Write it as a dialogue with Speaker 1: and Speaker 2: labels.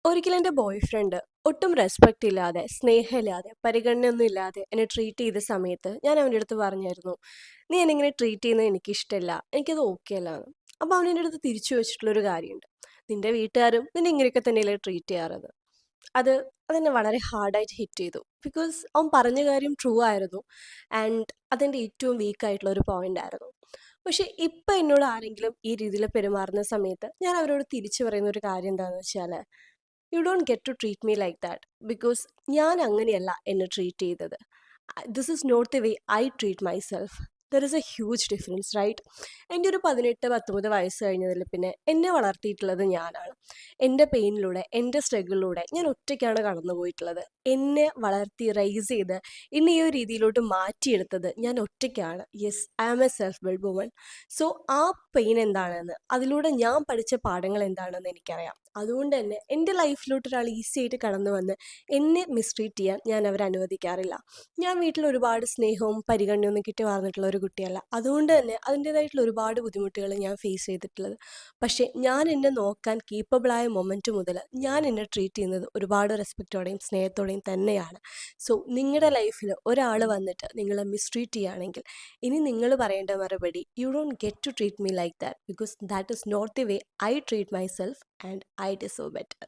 Speaker 1: ഒരിക്കലും എൻ്റെ boy friend ഒട്ടും റെസ്പെക്റ്റ് ഇല്ലാതെ സ്നേഹമില്ലാതെ പരിഗണനയൊന്നും ഇല്ലാതെ എന്നെ ട്രീറ്റ് ചെയ്ത സമയത്ത് ഞാൻ അവൻ്റെ അടുത്ത് പറഞ്ഞായിരുന്നു, നീ എന്നെ ഇങ്ങനെ ട്രീറ്റ് ചെയ്യുന്നത് എനിക്കിഷ്ടമല്ല, എനിക്കത് ഓക്കെ അല്ല എന്ന്. അപ്പോൾ അവൻ എൻ്റെ അടുത്ത് തിരിച്ചു വെച്ചിട്ടുള്ളൊരു കാര്യമുണ്ട്, നിന്റെ വീട്ടുകാരും നിന്നെ ഇങ്ങനെയൊക്കെ തന്നെയല്ലേ ട്രീറ്റ് ചെയ്യാറത്. അത് അതെന്നെ വളരെ ഹാർഡായിട്ട് ഹിറ്റ് ചെയ്തു. ബിക്കോസ് അവൻ പറഞ്ഞ കാര്യം ട്രൂ ആയിരുന്നു. ആൻഡ് അതെൻ്റെ ഏറ്റവും വീക്കായിട്ടുള്ള ഒരു പോയിന്റ് ആയിരുന്നു. പക്ഷെ ഇപ്പം എന്നോട് ആരെങ്കിലും ഈ രീതിയിൽ പെരുമാറുന്ന സമയത്ത് ഞാൻ അവരോട് തിരിച്ചു പറയുന്ന ഒരു കാര്യം എന്താണെന്ന് വെച്ചാൽ, you don't get to treat me like that. Because ഞാൻ അങ്ങനെയല്ല എന്നെ ട്രീറ്റ് ചെയ്തത്. This is not the way I treat myself. There is a huge difference, right? എൻ്റെ ഒരു 18-19 വയസ്സ് കഴിഞ്ഞതിൽ പിന്നെ എന്നെ വളർത്തിയിട്ടുള്ളത് ഞാനാണ്. എൻ്റെ പെയിനിലൂടെ എൻ്റെ സ്ട്രഗിളിലൂടെ ഞാൻ ഒറ്റയ്ക്കാണ് കടന്നു പോയിട്ടുള്ളത്. എന്നെ വളർത്തി റൈസ് ചെയ്ത് ഇന്ന് ഈ ഒരു രീതിയിലോട്ട് മാറ്റിയെടുത്തത് ഞാൻ ഒറ്റയ്ക്കാണ്. Yes, I am a self build woman. So ആ പെയിൻ എന്താണെന്ന്, അതിലൂടെ ഞാൻ പഠിച്ച പാഠങ്ങൾ എന്താണെന്ന് എനിക്കറിയാം. അതുകൊണ്ട് തന്നെ എൻ്റെ ലൈഫിലോട്ട് ഒരാൾ ഈസി ആയിട്ട് കടന്നു വന്ന് എന്നെ മിസ്ട്രീറ്റ് ചെയ്യാൻ ഞാൻ അവരെ അനുവദിക്കാറില്ല. ഞാൻ വീട്ടിൽ ഒരുപാട് സ്നേഹവും പരിഗണനയൊന്നും കിട്ടി വളർന്നിട്ടുള്ള ഒരു കുട്ടിയല്ല. അതുകൊണ്ട് തന്നെ അതിൻ്റേതായിട്ടുള്ള ഒരുപാട് ബുദ്ധിമുട്ടുകൾ ഞാൻ ഫേസ് ചെയ്തിട്ടുള്ളത്. പക്ഷേ ഞാൻ എന്നെ നോക്കാൻ കേപ്പബിളായ മൊമെൻറ്റ് മുതൽ ഞാൻ എന്നെ ട്രീറ്റ് ചെയ്യുന്നത് ഒരുപാട് റെസ്പെക്റ്റോടെയും സ്നേഹത്തോടെയും തന്നെയാണ്. സോ നിങ്ങളുടെ ലൈഫിൽ ഒരാൾ വന്നിട്ട് നിങ്ങളെ മിസ്ട്രീറ്റ് ചെയ്യുകയാണെങ്കിൽ ഇനി നിങ്ങൾ പറയേണ്ട മറുപടി, you don't get to treat me like that because that is not the way I treat myself and I deserve better.